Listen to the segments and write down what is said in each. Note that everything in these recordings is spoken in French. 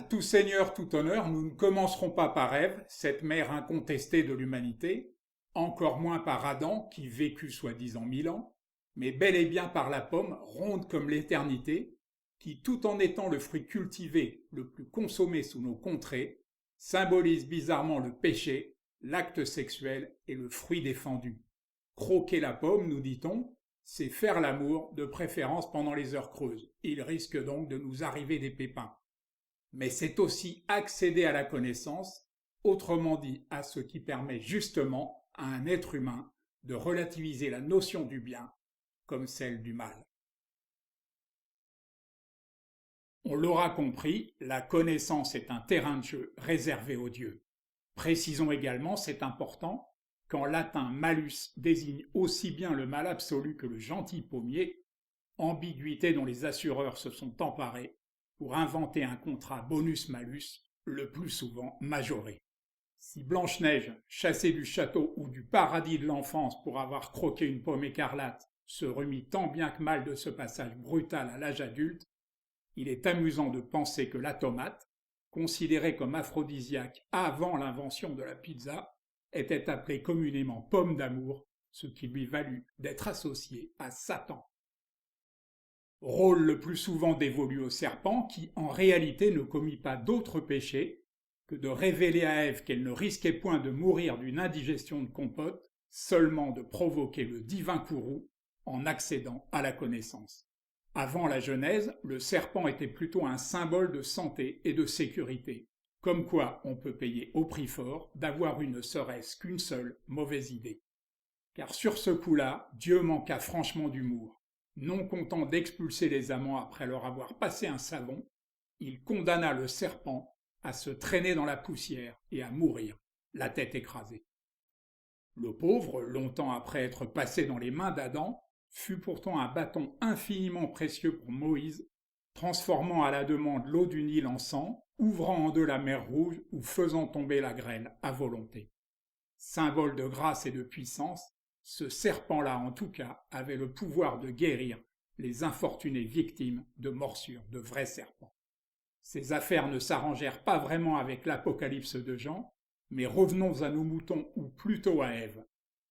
tout seigneur, tout honneur, nous ne commencerons pas par Ève, cette mère incontestée de l'humanité, encore moins par Adam, qui vécut soi-disant 1000 ans, mais bel et bien par la pomme, ronde comme l'éternité, qui, tout en étant le fruit cultivé le plus consommé sous nos contrées, symbolise bizarrement le péché, l'acte sexuel et le fruit défendu. Croquer la pomme, nous dit-on, c'est faire l'amour, de préférence pendant les heures creuses. Il risque donc de nous arriver des pépins. Mais c'est aussi accéder à la connaissance, autrement dit à ce qui permet justement à un être humain de relativiser la notion du bien comme celle du mal. On l'aura compris, la connaissance est un terrain de jeu réservé aux dieux. Précisons également, c'est important, qu'en latin malus désigne aussi bien le mal absolu que le gentil pommier, ambiguïté dont les assureurs se sont emparés pour inventer un contrat bonus-malus, le plus souvent majoré. Si Blanche-Neige, chassée du château ou du paradis de l'enfance pour avoir croqué une pomme écarlate, se remit tant bien que mal de ce passage brutal à l'âge adulte, il est amusant de penser que la tomate, considérée comme aphrodisiaque avant l'invention de la pizza, était appelée communément pomme d'amour, ce qui lui valut d'être associée à Satan. Rôle le plus souvent dévolu au serpent qui, en réalité, ne commit pas d'autre péché que de révéler à Ève qu'elle ne risquait point de mourir d'une indigestion de compote, seulement de provoquer le divin courroux en accédant à la connaissance. Avant la Genèse, le serpent était plutôt un symbole de santé et de sécurité, comme quoi on peut payer au prix fort d'avoir eu ne serait-ce qu'une seule mauvaise idée. Car sur ce coup-là, Dieu manqua franchement d'humour. Non content d'expulser les amants après leur avoir passé un savon, il condamna le serpent à se traîner dans la poussière et à mourir, la tête écrasée. Le pauvre, longtemps après être passé dans les mains d'Adam, fut pourtant un bâton infiniment précieux pour Moïse, transformant à la demande l'eau du Nil en sang, ouvrant en deux la mer Rouge ou faisant tomber la grêle à volonté. Symbole de grâce et de puissance, ce serpent-là en tout cas avait le pouvoir de guérir les infortunées victimes de morsures de vrais serpents. Ces affaires ne s'arrangèrent pas vraiment avec l'Apocalypse de Jean, mais revenons à nos moutons ou plutôt à Ève.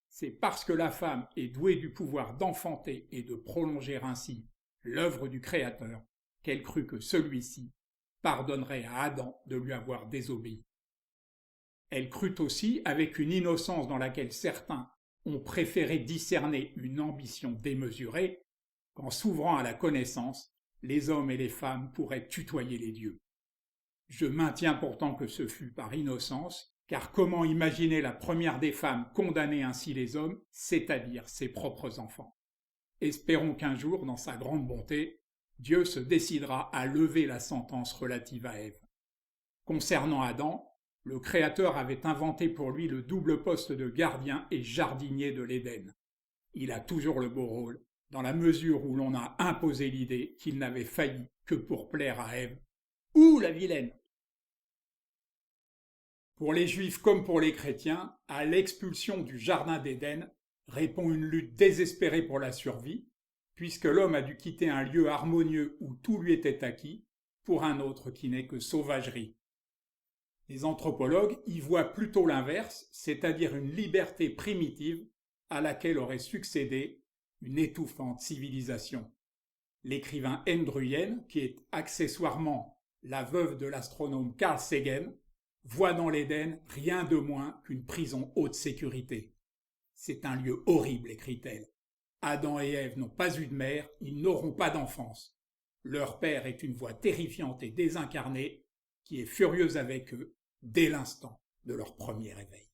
C'est parce que la femme est douée du pouvoir d'enfanter et de prolonger ainsi l'œuvre du Créateur qu'elle crut que celui-ci pardonnerait à Adam de lui avoir désobéi. Elle crut aussi, avec une innocence dans laquelle certains ont préféré discerner une ambition démesurée, qu'en s'ouvrant à la connaissance, les hommes et les femmes pourraient tutoyer les dieux. Je maintiens pourtant que ce fut par innocence, car comment imaginer la première des femmes condamner ainsi les hommes, c'est-à-dire ses propres enfants? Espérons qu'un jour, dans sa grande bonté, Dieu se décidera à lever la sentence relative à Ève. Concernant Adam, le Créateur avait inventé pour lui le double poste de gardien et jardinier de l'Éden. Il a toujours le beau rôle, dans la mesure où l'on a imposé l'idée qu'il n'avait failli que pour plaire à Ève. Ouh, la vilaine! Pour les Juifs comme pour les chrétiens, à l'expulsion du jardin d'Éden répond une lutte désespérée pour la survie, puisque l'homme a dû quitter un lieu harmonieux où tout lui était acquis, pour un autre qui n'est que sauvagerie. Les anthropologues y voient plutôt l'inverse, c'est-à-dire une liberté primitive à laquelle aurait succédé une étouffante civilisation. L'écrivain Ndruyen, qui est accessoirement la veuve de l'astronome Carl Sagan, voit dans l'Éden rien de moins qu'une prison haute sécurité. C'est un lieu horrible, écrit-elle. Adam et Ève n'ont pas eu de mère, ils n'auront pas d'enfance. Leur père est une voix terrifiante et désincarnée qui est furieuse avec eux dès l'instant de leur premier éveil.